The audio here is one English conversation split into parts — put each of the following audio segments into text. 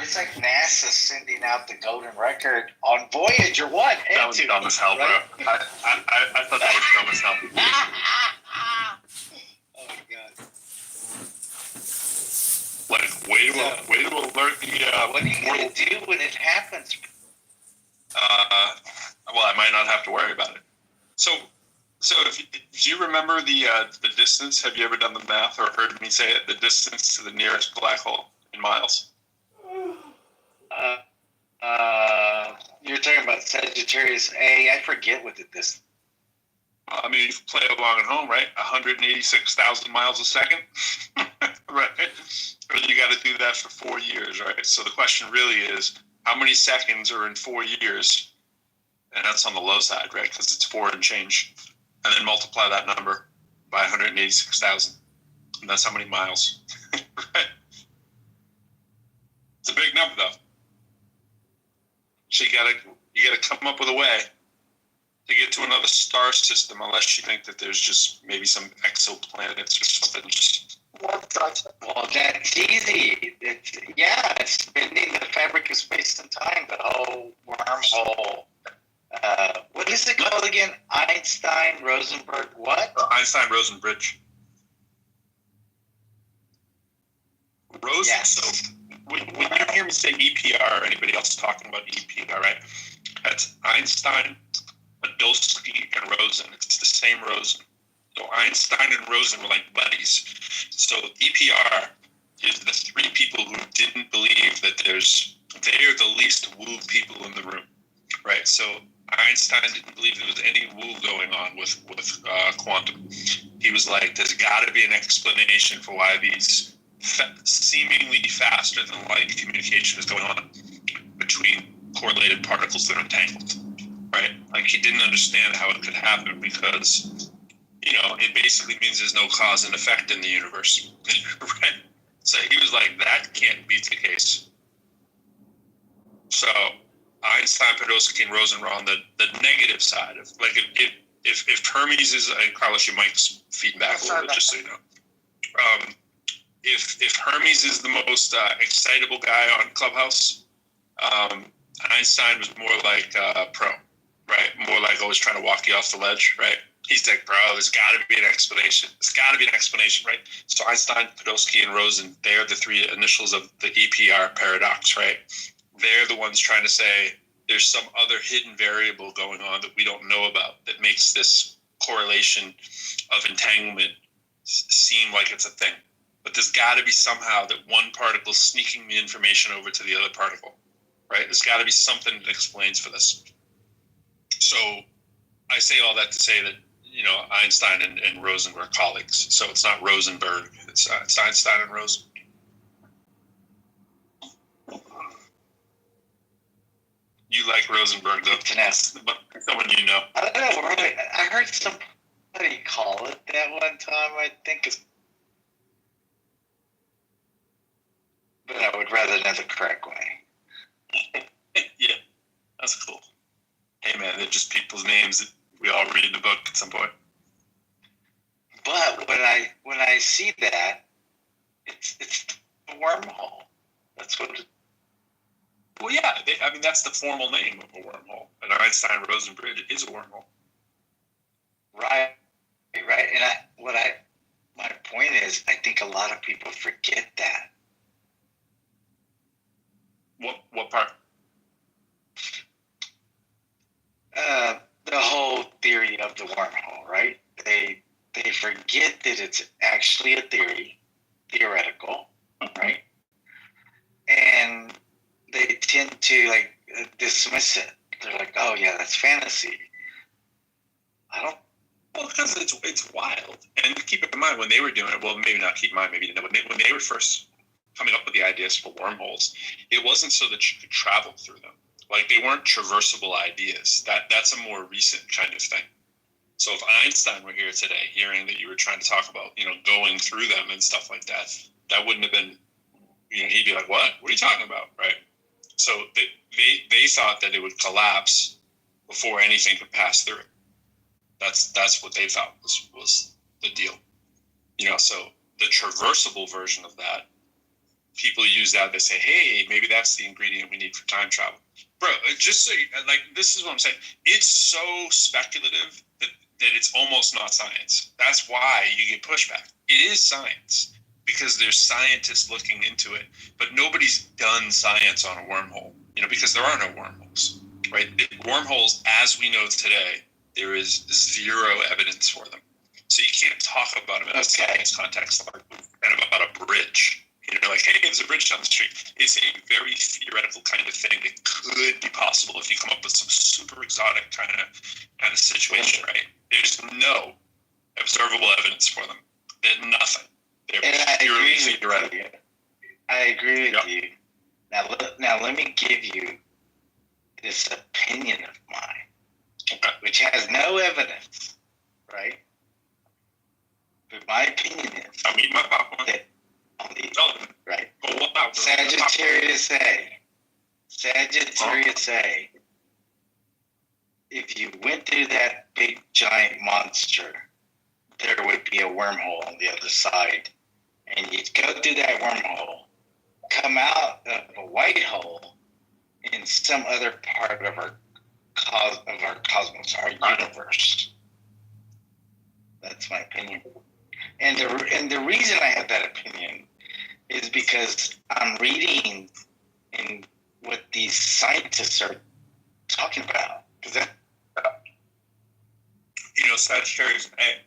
It's like NASA sending out the golden record on Voyager 1 and 2. That was dumb as hell, right? bro. I thought that was dumb as hell. Oh, my God. Like, way to alert the what are you going to do when it happens? Well, I might not have to worry about it. So do you remember the distance? Have you ever done the math or heard me say it? The distance to the nearest black hole in miles? You're talking about Sagittarius A. I forget what it is. I mean, you play along at home, right? 186,000 miles a second, right? Or you got to do that for 4 years, right? So the question really is, how many seconds are in 4 years? And that's on the low side, right? Because it's 4 and change. And then multiply that number by 186,000. And that's how many miles, right? It's a big number, though. So you gotta come up with a way to get to another star system, unless you think that there's just maybe some exoplanets or something. Well, that's easy. It's bending the fabric of space and time, the whole wormhole. What is it called again? Einstein, Rosenberg, what? Einstein-Rosen bridge. Yes. So when you hear me say EPR, or anybody else talking about EPR, right? That's Einstein, Podolsky, and Rosen. It's the same Rosen. So Einstein and Rosen were like buddies. So EPR is the 3 people who didn't believe that they're the least woo people in the room, right? So Einstein didn't believe there was any woo going on with quantum. He was like, there's got to be an explanation for why these seemingly faster than light communication is going on between correlated particles that are entangled, right? Like, he didn't understand how it could happen because, it basically means there's no cause and effect in the universe, right? So he was like, that can't be the case. So Einstein, Podolsky, and Rosen were on the negative side of, like, if Hermes is, and Carlos, your mic's feeding back a little bit, just so you know. If Hermes is the most excitable guy on Clubhouse, Einstein was more like pro, right? More like always trying to walk you off the ledge, right? He's like, bro, there's got to be an explanation. There's got to be an explanation, right? So Einstein, Podolsky, and Rosen, they're the 3 initials of the EPR paradox, right? They're the ones trying to say there's some other hidden variable going on that we don't know about that makes this correlation of entanglement seem like it's a thing. But there's got to be somehow that one particle sneaking the information over to the other particle, right? There's got to be something that explains for this. So I say all that to say that, Einstein and Rosen were colleagues. So it's not Rosenberg. It's Einstein and Rosen. You like Rosenberg, though. But someone you know. I don't know. Right? I heard somebody call it that one time, I think it's. But I would rather know the correct way. Yeah, that's cool. Hey, man, they're just people's names that we all read in the book at some point. But when I see that, it's a wormhole. That's what. Well, yeah. That's the formal name of a wormhole. An Einstein-Rosen bridge is a wormhole. Right. And my point is, I think a lot of people forget that. What part? The whole theory of the wormhole, right? They forget that it's actually a theoretical, right? And they tend to dismiss it. They're like, "Oh yeah, that's fantasy." Well, because it's wild. And keep in mind when they were doing it. Well, maybe not keep in mind. Maybe you know, when they were first coming up with the ideas for wormholes, it wasn't so that you could travel through them. Like, they weren't traversable ideas. That's a more recent kind of thing. So if Einstein were here today, hearing that you were trying to talk about, going through them and stuff like that, that wouldn't have been, he'd be like, what are you talking about, right? So they thought that it would collapse before anything could pass through it. That's what they thought was the deal. So the traversable version of that people use that. They say, hey, maybe that's the ingredient we need for time travel. Bro, just so this is what I'm saying. It's so speculative that it's almost not science. That's why you get pushback. It is science because there's scientists looking into it, but nobody's done science on a wormhole, because there are no wormholes, right? Wormholes, as we know today, there is zero evidence for them. So you can't talk about them in a science context like kind of about a bridge. Like, hey, there's a bridge down the street. It's a very theoretical kind of thing that could be possible if you come up with some super exotic kind of situation, right? There's no observable evidence for them. There's nothing. They're purely theoretical. I agree with you. Now let me give you this opinion of mine, which has no evidence, right? But my opinion is I'm eating my popcorn. That right. Sagittarius A. If you went through that big giant monster, there would be a wormhole on the other side, and you'd go through that wormhole, come out of a white hole in some other part of our cosmos, our universe. That's my opinion. And the reason I have that opinion is because I'm reading in what these scientists are talking about. Sagittarius A,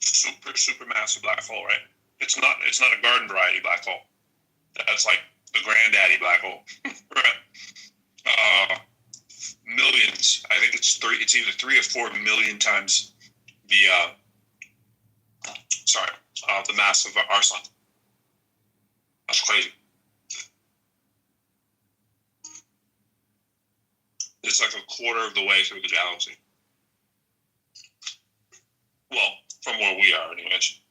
super massive black hole, right? It's not a garden variety black hole. That's like the granddaddy black hole. Right? Millions. I think it's either 3 or 4 million times the mass of our sun. That's crazy. It's like a quarter of the way through the galaxy. Well, from where we are, anyways.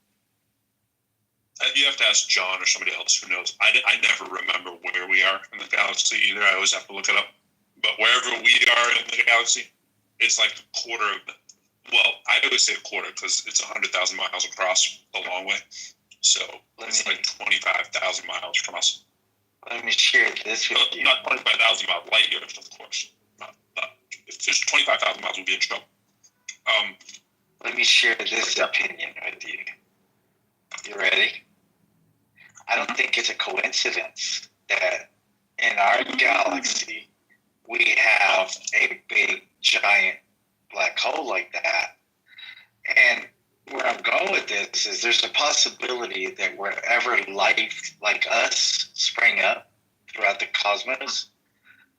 You have to ask John or somebody else who knows. I never remember where we are in the galaxy either. I always have to look it up. But wherever we are in the galaxy, it's like a quarter of the... Well, I always say a quarter because it's 100,000 miles across the long way. So it's like 25,000 miles from us. Let me share this with you. Not 25,000 miles, light years, of course. If there's 25,000 miles, we'll be in trouble. Let me share this opinion with you. You ready? I don't think it's a coincidence that in our galaxy we have a big, giant black hole like that. And where I'm going with this is there's a possibility that wherever life like us sprang up throughout the cosmos,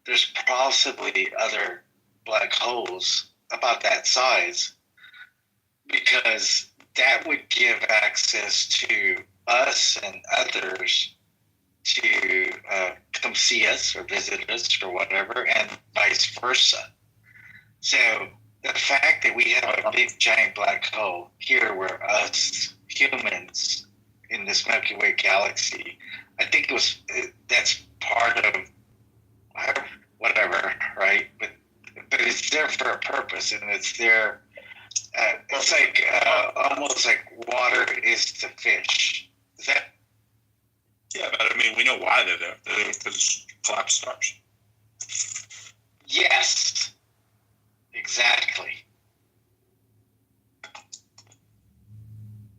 there's possibly other black holes about that size, because that would give access to us and others to come see us or visit us or whatever, and vice versa. So the fact that we have a big giant black hole here where us humans in this Milky Way galaxy, I think that's part of whatever, right? But it's there for a purpose, and it's there. It's like almost like water is to fish. Is that? Yeah, but I mean, we know why they're there. They're there because collapsed stars. Yes, exactly.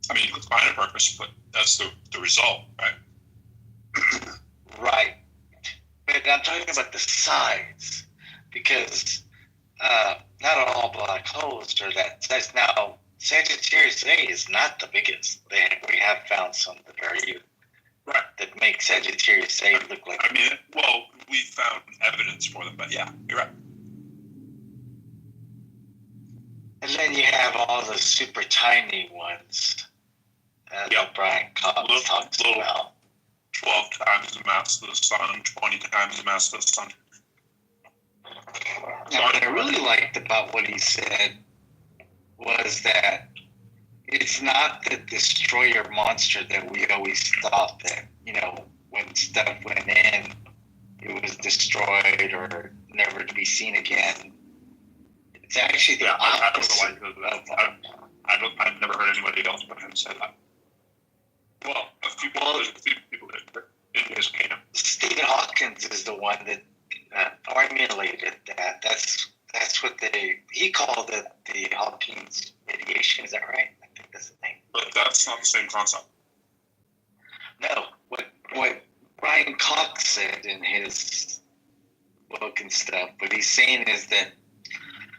I mean, you could find a purpose, but that's the result, right? Right. But I'm talking about the size, because not all black holes are that size. Now, Sagittarius A is not the biggest. We have found some that are right that make Sagittarius A look like. I mean, well, we found evidence for them, but yeah, you're right. And then you have all the super tiny ones that Brian Cox talks about. 12 times the mass of the sun, 20 times the mass of the sun. Now, what I really liked about what he said was that it's not the destroyer monster that we always thought that, when stuff went in, it was destroyed or never to be seen again. It's actually the opposite. I've never heard anybody else but him say that. Well, there's a few people that in his camp. Stephen Hawkins is the one that formulated that. That's what he called it the Hawkins radiation. Is that right? I think that's the name. But that's not the same concept. No, what Brian Cox said in his book and stuff, what he's saying is that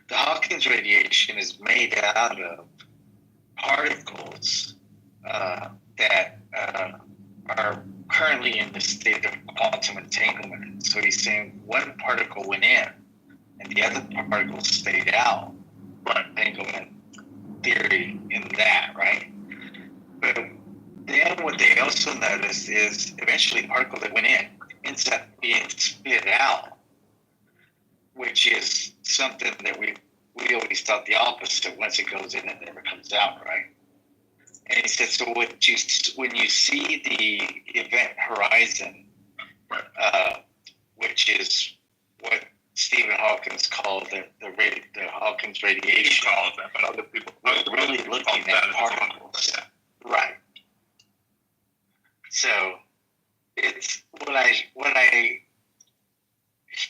the Hawkins radiation is made out of particles that are currently in the state of quantum entanglement. So he's saying one particle went in and the other particle stayed out. Right. Entanglement theory in that, right? But then what they also noticed is eventually the particle that went in ends up being spit out, which is something that we always thought the opposite. Once it goes in, it never comes out, right? And he said, so when you see the event horizon, which is what Stephen Hawkins called the Hawkins radiation. You call it that, but other people really looking at particles. Yeah. Right. So it's when I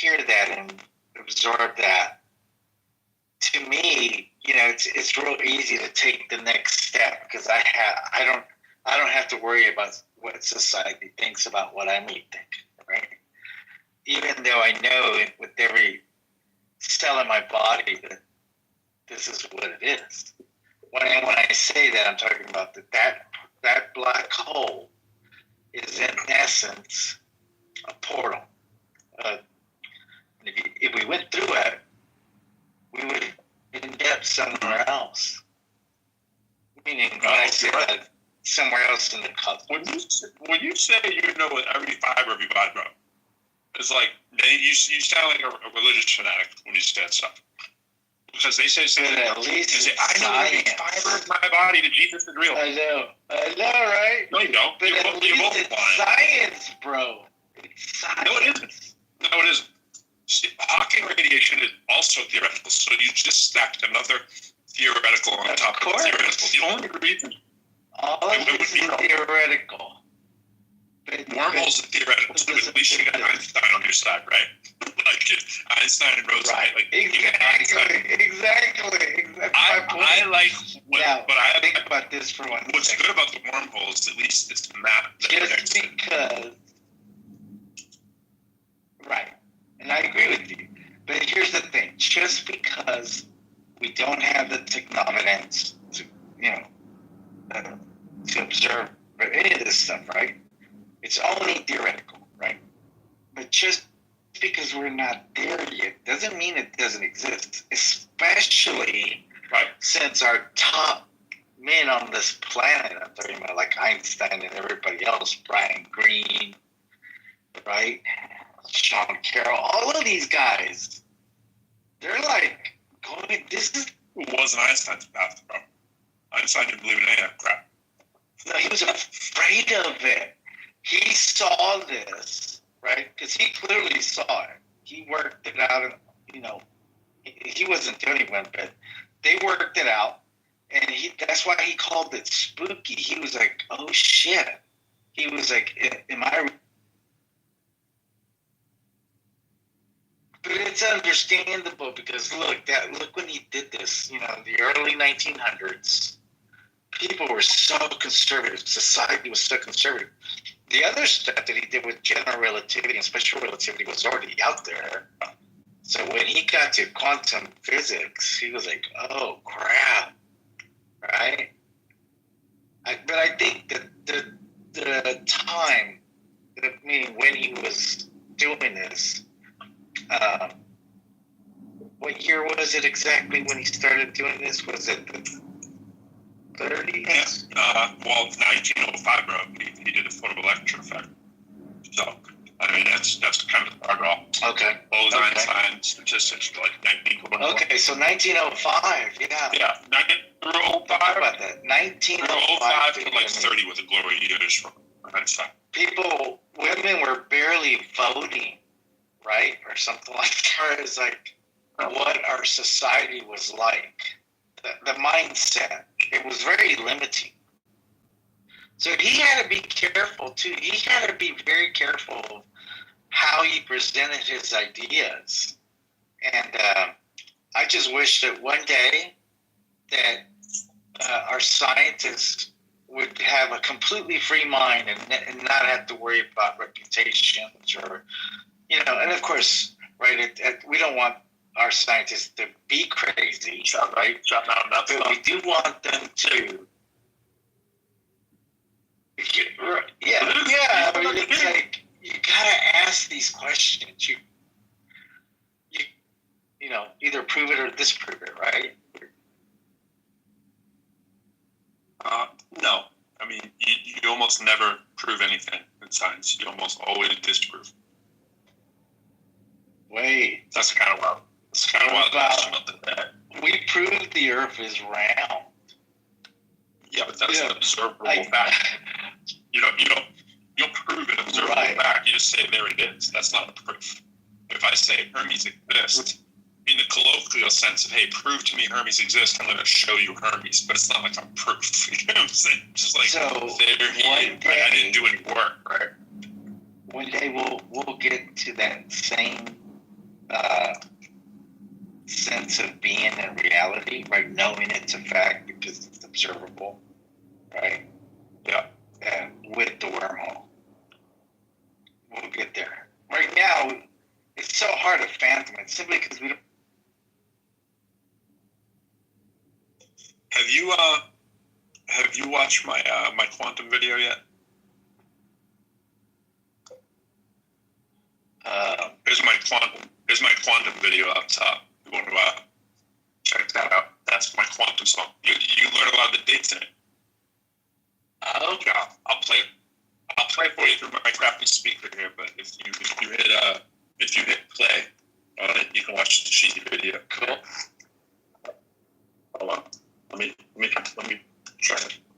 hear that and absorb that, to me, it's real easy to take the next step because I don't have to worry about what society thinks about what I may think, right? Even though I know with every cell in my body that this is what it is. When I say that, I'm talking about that black hole is in essence a portal. If we went through it, we would end up somewhere else. Meaning, when I say that, somewhere else in the cosmos. When you say you know what every fiber of your body, bro, it's like you sound like a religious fanatic when you say that stuff. Because they say something. At least I know every fiber of my body that Jesus is real. I know, right? No, you don't. But at least it's science, bro. It's science. No, it isn't. No, it isn't. Hawking radiation is also theoretical, so you just stacked another theoretical on top of the theoretical. The only reason all of this is theoretical. Wormholes are theoretical, so at least you got Einstein on your side, right? Like Einstein and Rosen, right? Like exactly. I like what, now, but I think about this for one What's second. good about the wormhole is at least it's the map. Just because, right? And I agree with you. But here's the thing: just because we don't have the technominence to, to observe any of this stuff, right? It's only theoretical, right? But just because we're not there yet doesn't mean it doesn't exist, especially since our top men on this planet, I'm talking about like Einstein and everybody else, Brian Greene, right? Sean Carroll, all of these guys, they're like going, this is... It wasn't Einstein's path, bro. Einstein didn't believe in any of that crap. No, he was afraid of it. He saw this, right? Because he clearly saw it. He worked it out, and, he wasn't the only one, but they worked it out, and that's why he called it spooky. He was like, oh, shit. He was like, am I... But it's understandable because look when he did this, the early 1900s, people were so conservative. Society was so conservative. The other stuff that he did with general relativity and special relativity was already out there. So when he got to quantum physics, he was like, oh, crap, right? But I think that the time, meaning when he was doing this, what year was it exactly when he started doing this? Was it the 30s? Yeah. 1905, bro. He did the photoelectric effect. So, I mean, that's kind of the guardrail. Okay. Einstein statistics for like 1904. Okay, so 1905, yeah. Yeah, 1905. How about that? 1905 to like 30 with the glory years from Einstein. Women were barely voting, right? Or something like that. It's like what our society was like. The mindset, it was very limiting. So he had to be careful too. He had to be very careful of how he presented his ideas. And I just wish that one day that our scientists would have a completely free mind and not have to worry about reputations or, and of course, right, we don't want our scientists to be crazy, right? But we do want them to. Yeah. I mean, it's like you gotta ask these questions. You either prove it or disprove it, right? No. I mean, you almost never prove anything in science. You almost always disprove. Wait. That's kind of wild. That's kind of wild. That we proved the Earth is round. Yeah, but that's an observable fact. You don't prove an observable fact. You just say there it is. That's not a proof. If I say Hermes exists, in the colloquial sense of, hey, prove to me Hermes exists, I'm going to show you Hermes, but it's not like I'm proof. You know what I'm saying? Just like, there he is, I didn't do any work, right? One day we'll get to that same sense of being in reality, right? Knowing it's a fact because it's observable, right? Yeah. With the wormhole. We'll get there. Right now, it's so hard to fathom it simply because we don't. Have you watched my my quantum video yet? Here's my quantum video up top. You want to check that out? That's my quantum song. You learn a lot of the dates in it. Okay, I'll play for you through my crappy speaker here. But if you hit play on it, you can watch the cheesy video. Cool. Hold on. Let me try to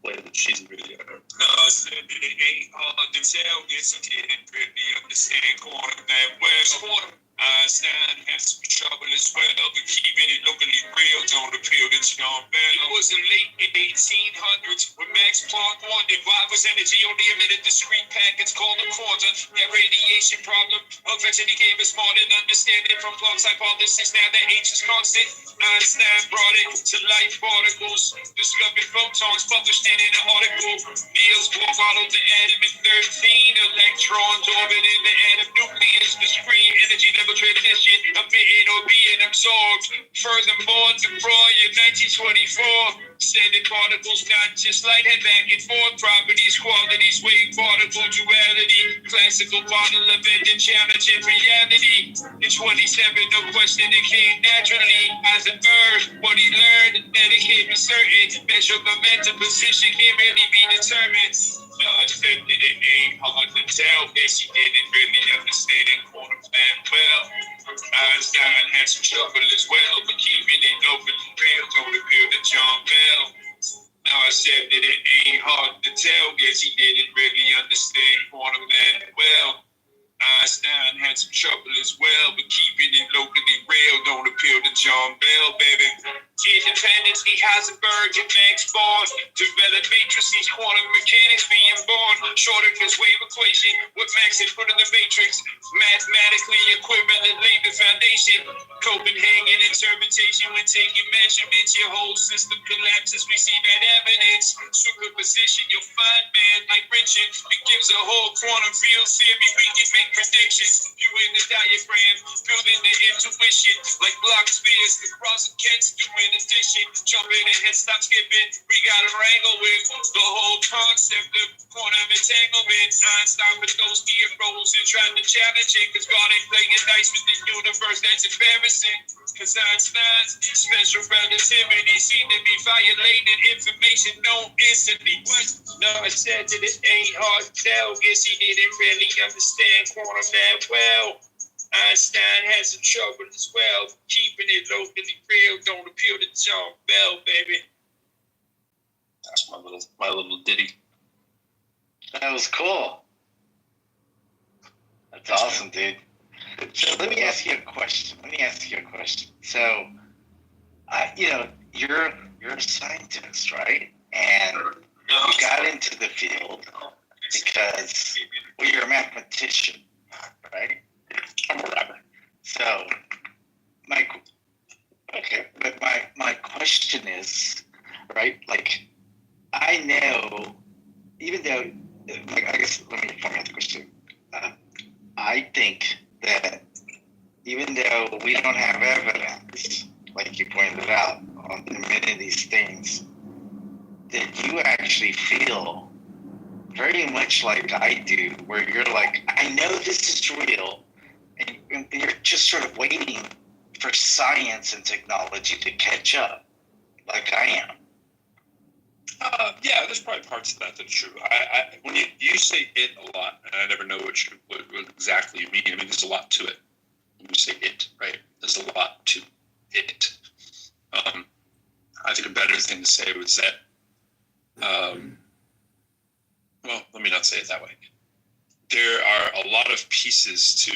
play the cheesy video. No, I said it ain't hard to tell. Yes, I didn't really understand quantum that well. Einstein had some trouble as well, but keeping it locally real don't appeal to John Bell. It was the late 1800s when Max Planck wondered why was energy only emitted discrete packets called a quantum. That radiation problem eventually gave us more than understanding from Planck's hypothesis. Now that H is constant, Einstein brought it to life particles, discovered photons, published in an article. Niels Bohr modeled the atom at 13 electrons orbiting the atom nucleus. Discrete energy never transition, emitting or being absorbed. Furthermore, De Broglie in 1924 said that particles not just light had back and forth properties, qualities, wave particle duality, classical model of ending challenging reality. In 27, no question it came naturally as an earth. What he learned, that it can't be certain. Measure momentum, position can't really be determined. I said that it ain't hard to tell. Guess he didn't really understand quantum that well. Einstein had some trouble as well, but keeping it open and real don't appeal to John Bell. Now I said that it ain't hard to tell. Guess he didn't really understand quantum that well. Einstein had some trouble as well, but keeping it locally real don't appeal to John Bell, baby. Independence, Heisenberg, and Max Born developed matrices, quantum mechanics being born. Schrodinger's wave equation, what Max had put in the matrix, mathematically equivalent laid the foundation. Copenhagen interpretation when taking measurements, your whole system collapses. We see that evidence. Superposition, you'll find man like Richard. It gives a whole quantum field theory. We can make predictions. You in the diagram, building the intuition like block spheres. The cross of Kent's doing addition. Jumping ahead, stop skipping. We got to wrangle with the whole concept of quantum entanglement. Einstein with those gear rolls and trying to challenge it. Cause God ain't playing dice with the universe. That's embarrassing. Cause Einstein's special relativity seem to be violating information known instantly. What? No, I said that it ain't hard to tell. Guess he didn't really understand quantum that well. Einstein had some trouble as well. Keeping it locally real don't appeal to John Bell, baby. That's my little ditty. That was cool. That's awesome, dude. So let me ask you a question. So, you're a scientist, right? And you got into the field because, well, you're a mathematician, right? I'm a rapper. So, but my question is, right? Like, I know, even though, like, I guess let me formulate the question. I think that even though we don't have evidence, like you pointed out, on many of these things, that you actually feel very much like I do, where you're like, I know this is real, and you're just sort of waiting for science and technology to catch up, like I am. Yeah, there's probably parts of that that's true. When you say it a lot, and I never know what exactly you mean. I mean, there's a lot to it. When you say it, right? There's a lot to it. I think a better thing to say was that. Well, let me not say it that way. There are a lot of pieces to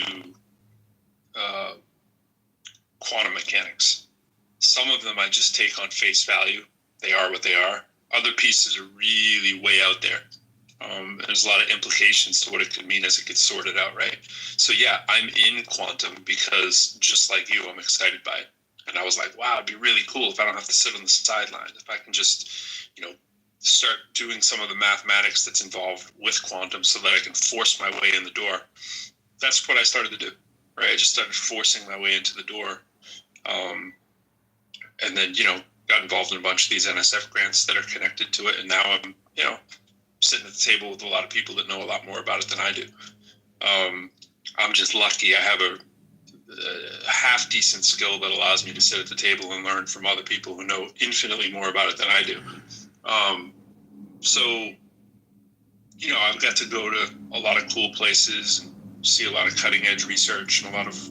quantum mechanics. Some of them I just take on face value. They are what they are. Other pieces are really way out there. There's a lot of implications to what it could mean as it gets sorted out, right? So yeah, I'm in quantum because just like you, I'm excited by it. And I was like, wow, it'd be really cool if I don't have to sit on the sideline. If I can just, start doing some of the mathematics that's involved with quantum so that I can force my way in the door. That's what I started to do, right? I just started forcing my way into the door. And then, got involved in a bunch of these NSF grants that are connected to it. And now I'm, sitting at the table with a lot of people that know a lot more about it than I do. I'm just lucky I have a half decent skill that allows me to sit at the table and learn from other people who know infinitely more about it than I do. So, I've got to go to a lot of cool places and see a lot of cutting edge research and a lot of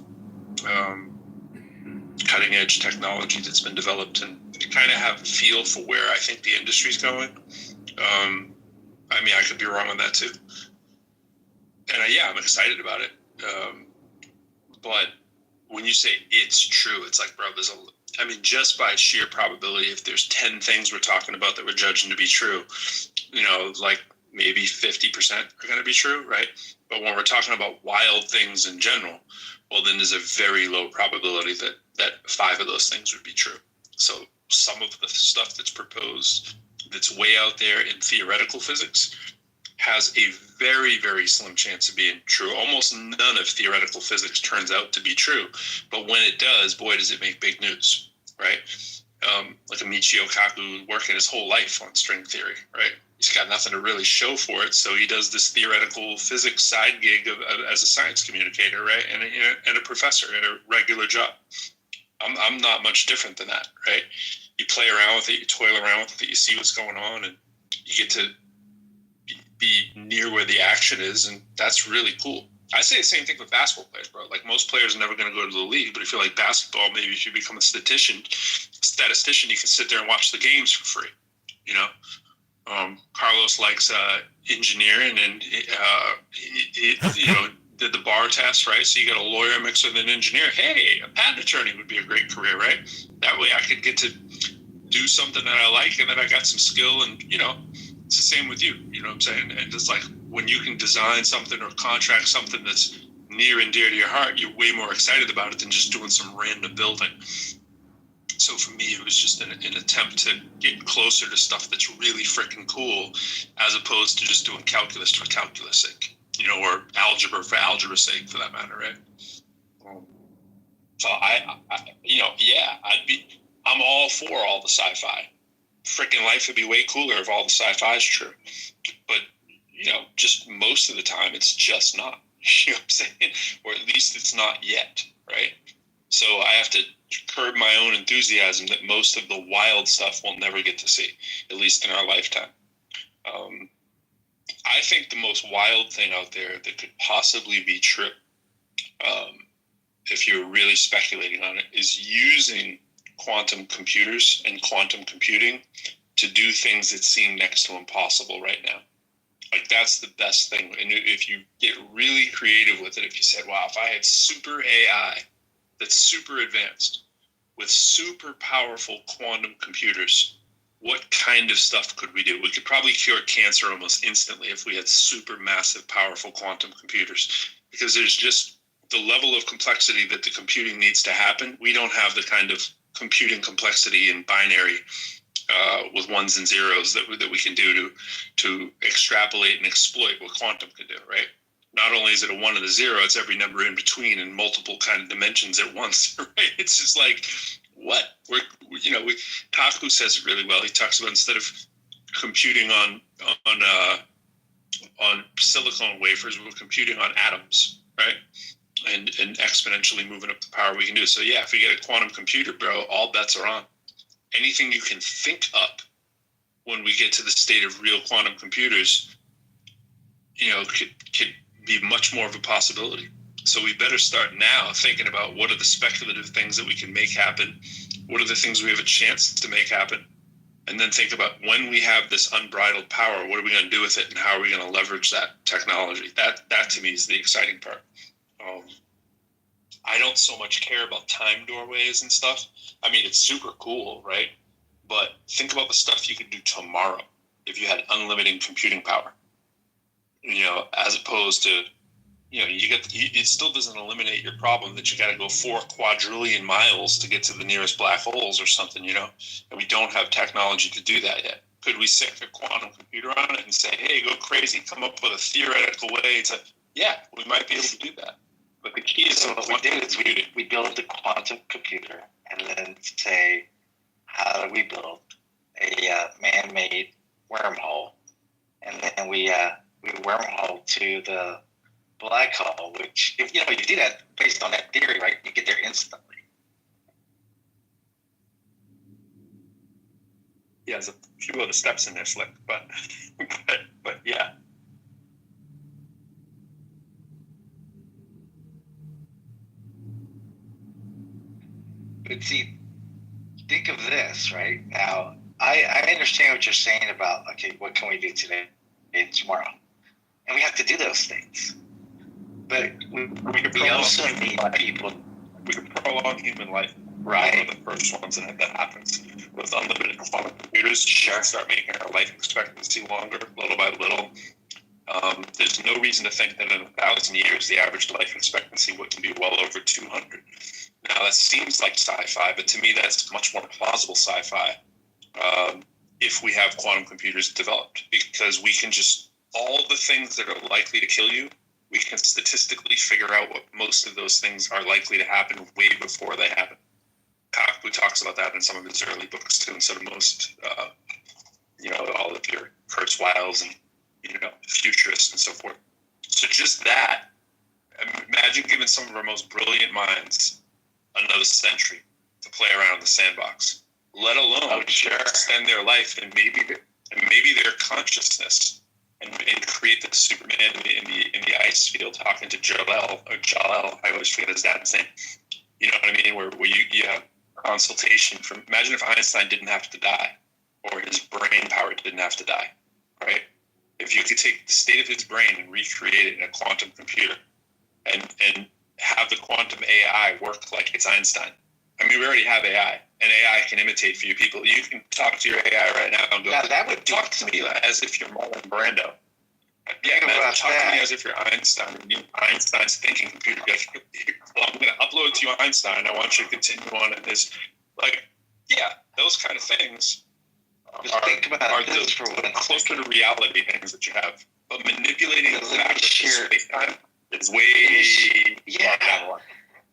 cutting edge technology that's been developed, and kind of have a feel for where I think the industry's going. I could be wrong on that too. And I'm excited about it. But when you say it's true, it's like, bro, just by sheer probability, if there's 10 things we're talking about that we're judging to be true, like maybe 50% are going to be true, right? But when we're talking about wild things in general, well, then there's a very low probability that 5 of those things would be true. So some of the stuff that's proposed that's way out there in theoretical physics has a very, very slim chance of being true. Almost none of theoretical physics turns out to be true. But when it does, boy, does it make big news, right? Like a Michio Kaku working his whole life on string theory, right? He's got nothing to really show for it, so he does this theoretical physics side gig as a science communicator, right? And a professor in a regular job. I'm not much different than that, right? You play around with it, you toil around with it, you see what's going on, and you get to be near where the action is, and that's really cool. I say the same thing with basketball players, bro. Like, most players are never going to go to the league, but if you like basketball, maybe if you become a statistician, you can sit there and watch the games for free. Carlos likes engineering, and he did the bar test, right? So you got a lawyer mixed with an engineer. Hey, a patent attorney would be a great career, right? That way I could get to do something that I like, and then I got some skill, and it's the same with you. You know what I'm saying? And it's like, when you can design something or contract something that's near and dear to your heart, you're way more excited about it than just doing some random building. So for me, it was just an attempt to get closer to stuff that's really freaking cool, as opposed to just doing calculus for calculus sake, or algebra for algebra's sake, for that matter, right? So I'm all for all the sci-fi. Freaking life would be way cooler if all the sci-fi is true. But, just most of the time, it's just not. You know what I'm saying? Or at least it's not yet, right? So I have to curb my own enthusiasm that most of the wild stuff we'll never get to see, at least in our lifetime. I think the most wild thing out there that could possibly be true, if you're really speculating on it, is using quantum computers and quantum computing to do things that seem next to impossible right now. Like, that's the best thing. And if you get really creative with it, if you said, wow, if I had super AI that's super advanced with super powerful quantum computers, what kind of stuff could we do? We could probably cure cancer almost instantly if we had super massive, powerful quantum computers, because there's just the level of complexity that the computing needs to happen. We don't have the kind of computing complexity in binary with ones and zeros that we can do to extrapolate and exploit what quantum can do, right? Not only is it a one and a zero, it's every number in between in multiple kind of dimensions at once, right? It's just like, what? Taku says it really well. He talks about instead of computing on silicon wafers, we're computing on atoms, right? And exponentially moving up the power we can do. So yeah, if we get a quantum computer, bro, all bets are on. Anything you can think up when we get to the state of real quantum computers, could be much more of a possibility. So we better start now thinking about what are the speculative things that we can make happen, what are the things we have a chance to make happen, and then think about when we have this unbridled power, what are we going to do with it, and how are we going to leverage that technology? That to me is the exciting part. I don't so much care about time doorways and stuff. I mean, it's super cool, right? But think about the stuff you could do tomorrow if you had unlimited computing power. As opposed to, it still doesn't eliminate your problem that you got to go 4 quadrillion miles to get to the nearest black holes or something, and we don't have technology to do that yet. Could we stick a quantum computer on it and say, hey, go crazy, come up with a theoretical way to, yeah, we might be able to do that. But the key is, so what we did is we built a quantum computer and then say, how do we build a man-made wormhole? And then we wormhole to the black hole, which, if you do that based on that theory, right, you get there instantly. Yeah, there's a few other steps in there, Slick, but yeah. But see, think of this, right? Now, I understand what you're saying about, okay, what can we do today and tomorrow? And we have to do those things. But we also need people. We could prolong human life. Right. One of the first ones, and that happens with unlimited quantum computers. Sure. Start making our life expectancy longer, little by little. There's no reason to think that in 1,000 years, the average life expectancy wouldn't be well over 200. Now, that seems like sci-fi, but to me, that's much more plausible sci-fi if we have quantum computers developed, because we can all the things that are likely to kill you, we can statistically figure out what most of those things are likely to happen way before they happen. Kaku talks about that in some of his early books too, and sort of most, all of your Kurzweils and, futurists and so forth. So just that, imagine giving some of our most brilliant minds another century to play around in the sandbox, let alone extend their life and maybe their consciousness and create the Superman in the ice field talking to Jal-El, I always forget his dad's name. You know what I mean? Where you have consultation from, imagine if Einstein didn't have to die, or his brain power didn't have to die, right? If you could take the state of his brain and recreate it in a quantum computer and have the quantum AI work like it's Einstein. I mean, we already have AI, and AI can imitate for you people. You can talk to your AI right now and go, now, that would talk to me as if you're Marlon Brando. Yeah, man, talk to me as if you're Einstein. Einstein's thinking computer goes, well, I'm going to upload it to you, Einstein. I want you to continue on in this. Those kind of things are the closer to reality things that you have. But manipulating the fact of space-time is way down the line.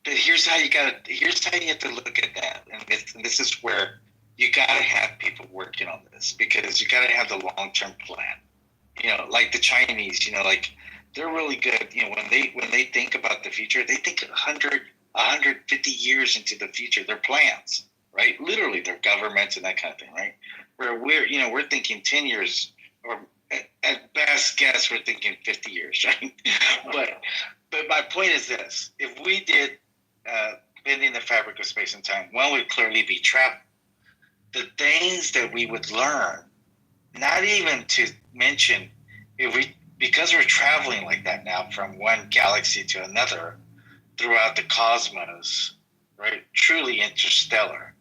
But here's how you have to look at that, and this is where you got to have people working on this, because you got to have the long-term plan. Like the Chinese, they're really good. When they think about the future, they think 150 years into the future. Their plans, right? Literally, their governments and that kind of thing, right? Where we're thinking 10 years, or at best guess, we're thinking 50 years, right? But my point is this: if we did bending the fabric of space and time, one would clearly be travel. The things that we would learn, not even to mention, because we're traveling like that now from one galaxy to another throughout the cosmos, right? Truly interstellar.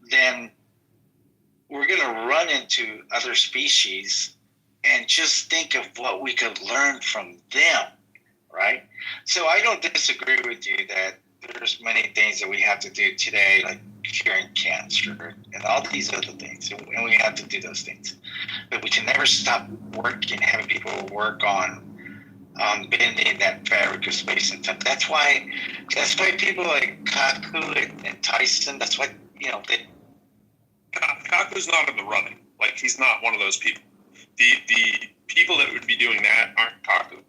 Then we're going to run into other species and just think of what we could learn from them, right? So I don't disagree with you that there's many things that we have to do today, like curing cancer and all these other things, and we have to do those things. But we can never stop working, having people work on bending that fabric of space and time. That's why people like Kaku and Tyson. That's why Kaku's not in the running. Like, he's not one of those people. The people that would be doing that aren't Kaku.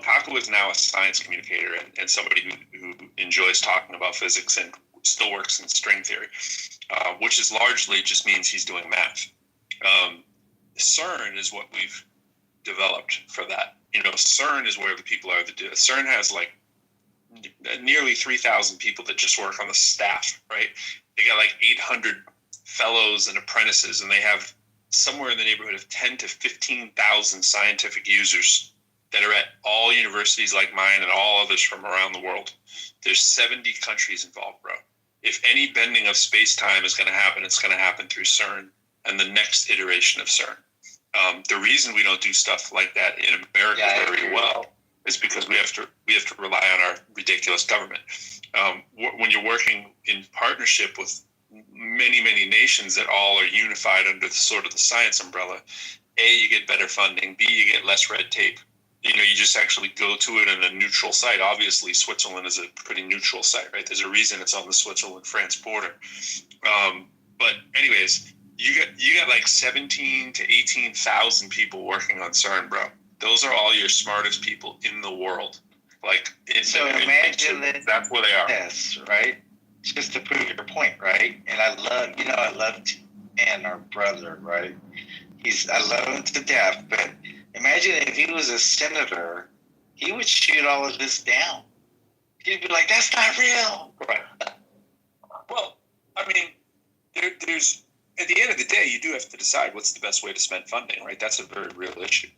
Kaku is now a science communicator and somebody who enjoys talking about physics and still works in string theory, which is largely just means he's doing math. CERN is what we've developed for that. CERN is where the people are that do it. CERN has like nearly 3,000 people that just work on the staff, right? They got like 800 fellows and apprentices, and they have somewhere in the neighborhood of 10 to 15,000 scientific users that are at all universities like mine and all others from around the world. There's 70 countries involved, bro. If any bending of space-time is going to happen, it's going to happen through CERN and the next iteration of CERN. The reason we don't do stuff like that in America very well is because we have to rely on our ridiculous government. When you're working in partnership with many, many nations that all are unified under the science umbrella, A, you get better funding, B, you get less red tape. You just actually go to it in a neutral site. Obviously, Switzerland is a pretty neutral site, right? There's a reason it's on the Switzerland-France border. But anyways, you got like 17 to 18,000 people working on CERN, bro. Those are all your smartest people in the world. Like, imagine that's where they are. Yes, right? Just to prove your point, right? And I love Dan, our brother, right? I love him to death, but imagine if he was a senator, he would shoot all of this down. He'd be like, that's not real. Right. Well, I mean, there's, at the end of the day, you do have to decide what's the best way to spend funding, right? That's a very real issue.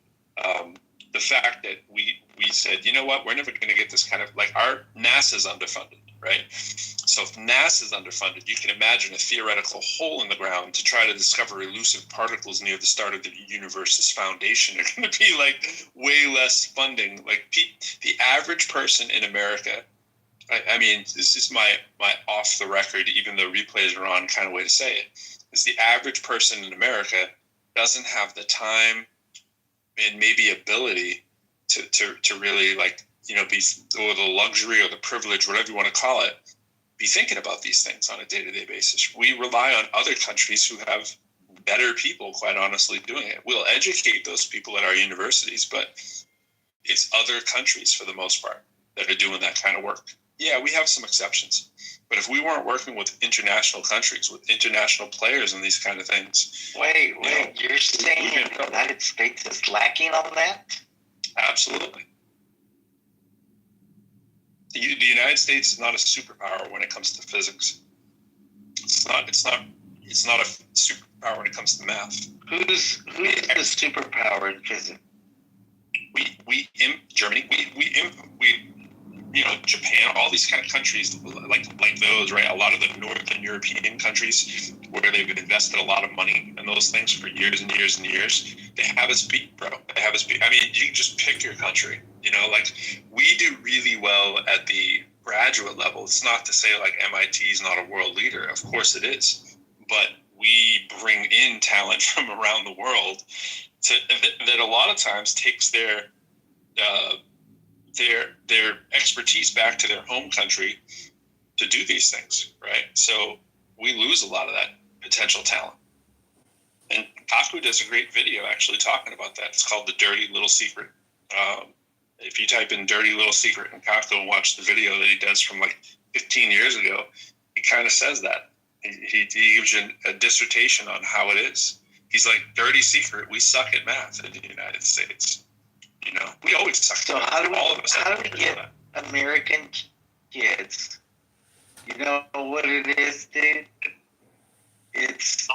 The fact that we said, you know what, we're never going to get this kind of, like, our NASA's underfunded, right? So if NASA's underfunded, you can imagine a theoretical hole in the ground to try to discover elusive particles near the start of the universe's foundation are going to be like way less funding. Like, the average person in America, I mean, this is my off the record, even though replays are on kind of way to say it, is the average person in America doesn't have the time and maybe ability to really, like, be, or the luxury or the privilege, whatever you want to call it, be thinking about these things on a day-to-day basis. We rely on other countries who have better people, quite honestly, doing it. We'll educate those people at our universities, but it's other countries for the most part that are doing that kind of work. Yeah, we have some exceptions, but if we weren't working with international countries, with international players and these kind of things. Wait, you're saying the United States is lacking on that? Absolutely. The United States is not a superpower when it comes to physics. It's not a superpower when it comes to math. Who's the superpower in physics? Germany, Japan, all these kind of countries like those, right? A lot of the Northern European countries where they've invested a lot of money in those things for years and years and years, they have us beat, bro. They have us beat. I mean, you can just pick your country, like, we do really well at the graduate level. It's not to say like MIT is not a world leader. Of course it is. But we bring in talent from around the world that a lot of times takes their expertise back to their home country to do these things, right? So we lose a lot of that potential talent. And Kaku does a great video actually talking about that. It's called The Dirty Little Secret. If you type in Dirty Little Secret in Kaku and watch the video that he does from like 15 years ago, he kind of says that. He gives you a dissertation on how it is. He's like, dirty secret, we suck at math in the United States. We always suck. So how do we get American kids? You know what it is, dude? It's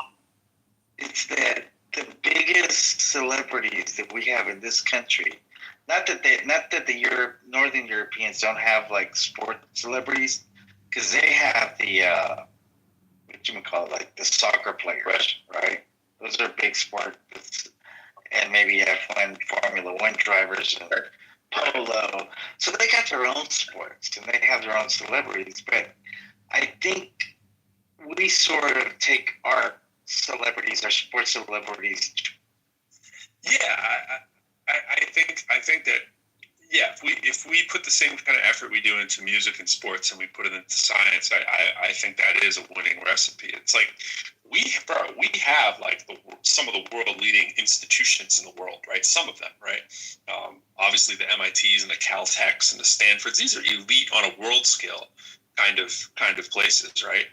that the biggest celebrities that we have in this country. Not that the Northern Europeans don't have like sport celebrities, because they have the what you call it, like the soccer players, right? Those are big sports, and maybe F1, Formula One drivers and polo. So they got their own sports and they have their own celebrities. But I think we sort of take our celebrities, our sports celebrities. Yeah, I think that, yeah, if we put the same kind of effort we do into music and sports and we put it into science, I think that is a winning recipe. It's like we have like some of the world leading institutions in the world, right? Some of them, right? Obviously the MITs and the Caltechs and the Stanfords. These are elite on a world scale kind of places, right?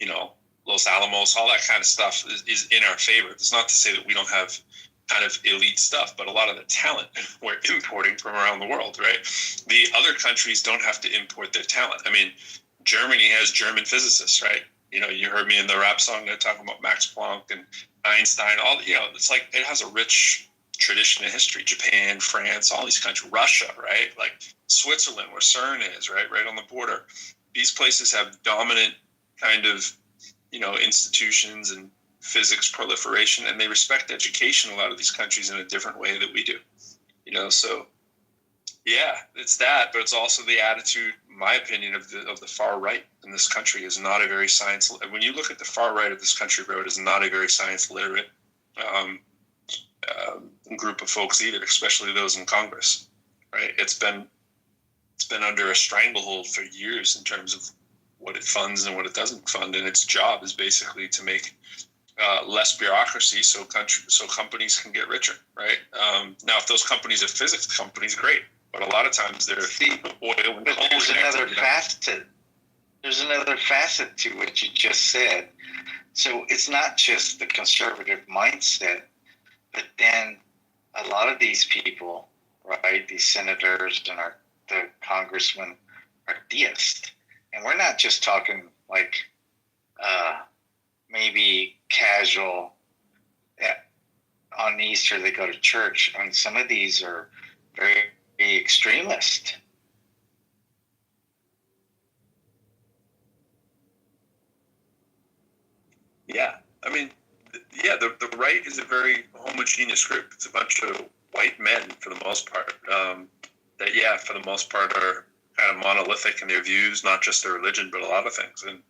You know, Los Alamos, all that kind of stuff is in our favor. It's not to say that we don't have kind of elite stuff, but a lot of the talent we're importing from around the world, right? The other countries don't have to import their talent. I mean, Germany has German physicists, right? You know, you heard me in the rap song, they're talking about Max Planck and Einstein, all, you know, it's like it has a rich tradition of history. Japan, France, all these countries, Russia, right? Like Switzerland, where CERN is, right on the border. These places have dominant kind of, you know, institutions and physics proliferation, and they respect education, a lot of these countries, in a different way that we do, you know. So yeah, it's that, but it's also the attitude, my opinion, of the far right in this country is not a very science. When you look at the far right of this country, bro, it is not a very science literate group of folks either, especially those in Congress, right? It's been under a stranglehold for years in terms of what it funds and what it doesn't fund, and its job is basically to make less bureaucracy so companies can get richer, right? Now, if those companies are physics companies, great. But a lot of times they're oil and coal. There's another facet. There's another facet to what you just said. So it's not just the conservative mindset, but then a lot of these people, right, these senators and the congressmen are deists. And we're not just talking like maybe casual on Easter they go to church. I mean, some of these are very extremist. Yeah, I mean, yeah, the right is a very homogeneous group. It's a bunch of white men for the most part that, yeah, for the most part are kind of monolithic in their views, not just their religion, but a lot of things. And,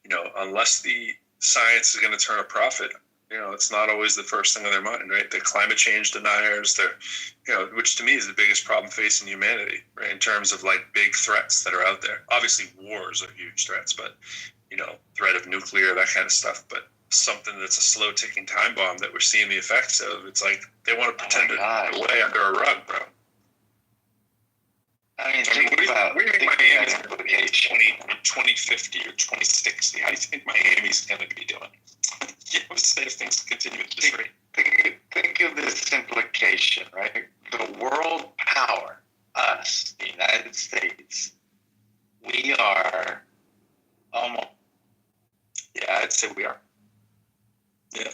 you know, unless the science is going to turn a profit, you know, it's not always the first thing on their mind, right? The climate change deniers, they're, you know, which to me is the biggest problem facing humanity, right? In terms of like big threats that are out there. Obviously, wars are huge threats, but, you know, threat of nuclear, that kind of stuff. But something that's a slow ticking time bomb that we're seeing the effects of, it's like they want to pretend it away under a rug, bro. I mean, think about Miami's going to be in 2050 or 2060. How do you think Miami's going to be doing? You know, say if things continue at this rate. Think of this implication, right? The world power, us, the United States, we are almost. Yeah, I'd say we are. Yeah,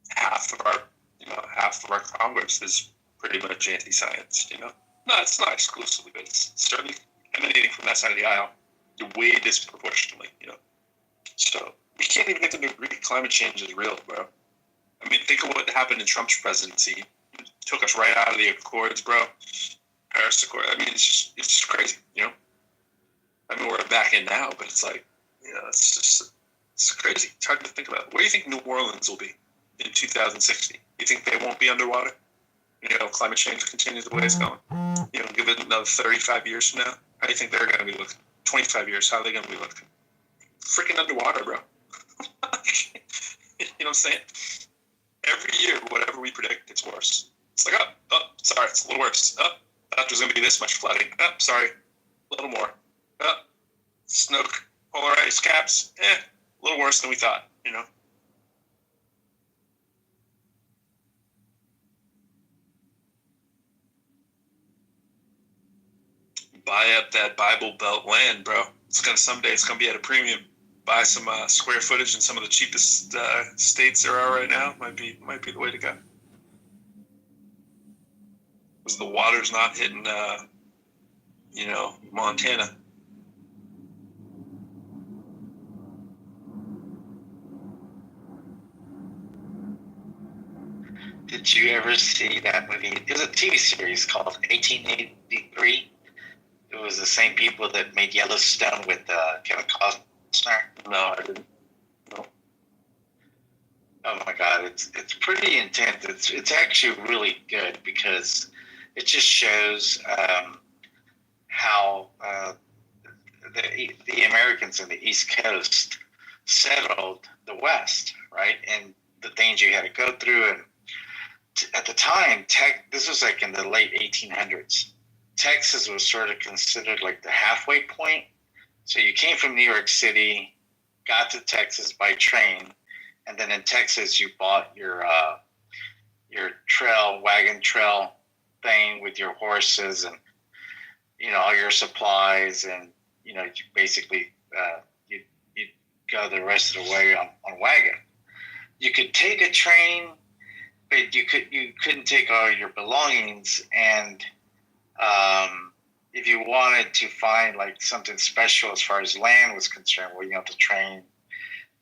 half of our Congress is pretty much anti-science. You know. No, it's not exclusively, but it's certainly emanating from that side of the aisle, way disproportionately, you know. So we can't even get them to agree climate change is real, bro. I mean, think of what happened in Trump's presidency. It took us right out of the Accords, bro. Paris Accord. I mean, it's just crazy, you know. I mean, we're back in now, but it's like, you know, it's crazy. It's hard to think about. Where do you think New Orleans will be in 2060? You think they won't be underwater? You know, climate change continues the way it's going. You know, give it another 35 years from now, how do you think they're going to be looking? 25 years, how are they going to be looking? Freaking underwater, bro. You know what I'm saying? Every year, whatever we predict, it's worse. It's like, sorry, it's a little worse. Thought there was going to be this much flooding. Sorry, a little more. Snow, polar ice caps, a little worse than we thought, you know? Buy up that Bible Belt land, bro. Someday it's gonna be at a premium. Buy some square footage in some of the cheapest states there are right now. Might be the way to go. Because the water's not hitting, you know, Montana. Did you ever see that movie? It was a TV series called 1883. It was the same people that made Yellowstone with Kevin Costner. No, I didn't. Oh my God, it's pretty intense. It's actually really good because it just shows how the Americans in the East Coast settled the West, right? And the things you had to go through. And at the time, this was like in the late 1800s. Texas was sort of considered like the halfway point. So you came from New York City, got to Texas by train, and then in Texas you bought your wagon trail thing with your horses and all your supplies, and you basically you go the rest of the way on wagon. You could take a train, but you couldn't take all your belongings. And if you wanted to find like something special as far as land was concerned, well, the train,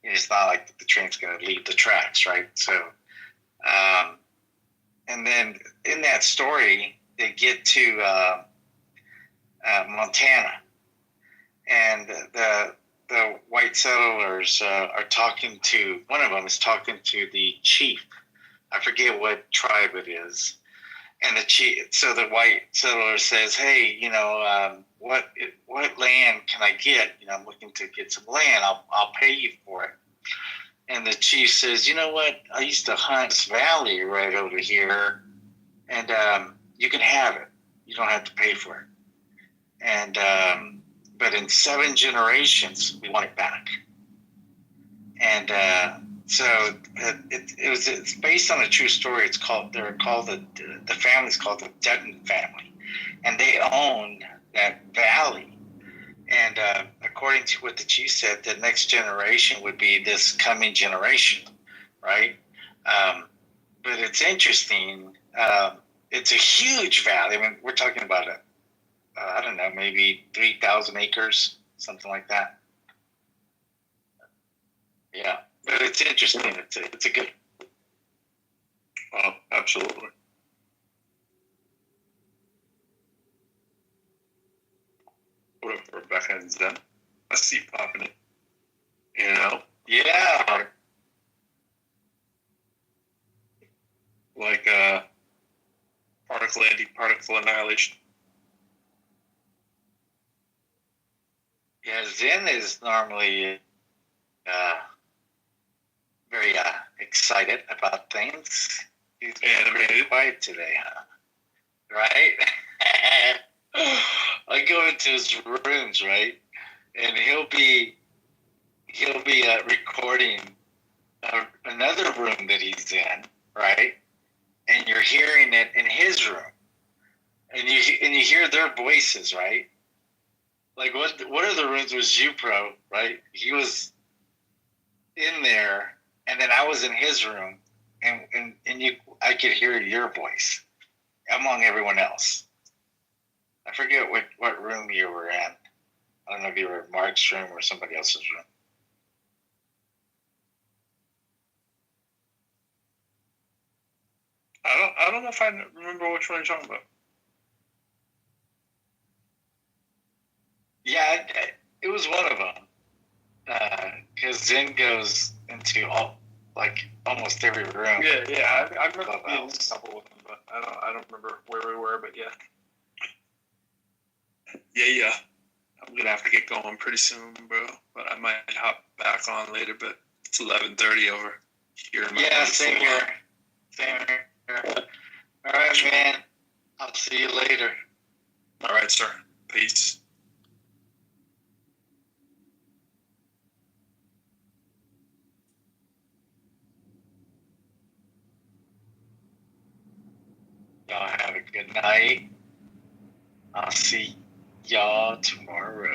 it's not like the train's going to leave the tracks, right? So, and then in that story, they get to Montana, and the white settlers are talking to, one of them is talking to the chief. I forget what tribe it is. And so the white settler says, "Hey, what land can I get? I'm looking to get some land. I'll pay you for it." And the chief says, "You know what? I used to hunt this valley right over here, and you can have it. You don't have to pay for it. And but in 7 generations, we want it back." And so it's based on a true story. The family's called the Dutton family, and they own that valley. And according to what the chief said, the next generation would be this coming generation, right? But it's interesting. It's a huge valley. I mean, we're talking about I don't know, maybe 3,000 acres, something like that. Yeah, but it's interesting. It's a good. Oh, absolutely. What up, Rebecca and Zen? I see popping it. Yeah. Like particle anti-particle annihilation. Yeah, Zen is normally very excited about things. He's pretty quiet today, huh? Right? I go into his rooms, right, and he'll be recording another room that he's in, right, and you're hearing it in his room, and you hear their voices, right? Like one of the rooms was Pro, right? He was in there, and then I was in his room, and I could hear your voice among everyone else. I forget what room you were in. I don't know if you were in Mark's room or somebody else's room. I don't know if I remember which one you're talking about. Yeah, it was one of them. Because Zen goes into almost every room. Yeah. I remember being in a couple of them, but I don't remember where we were. But yeah. Yeah. I'm gonna have to get going pretty soon, bro. But I might hop back on later. But it's 11:30 over here. Yeah, same here. All right, man. I'll see you later. All right, sir. Peace. Y'all have a good night. I'll see y'all tomorrow.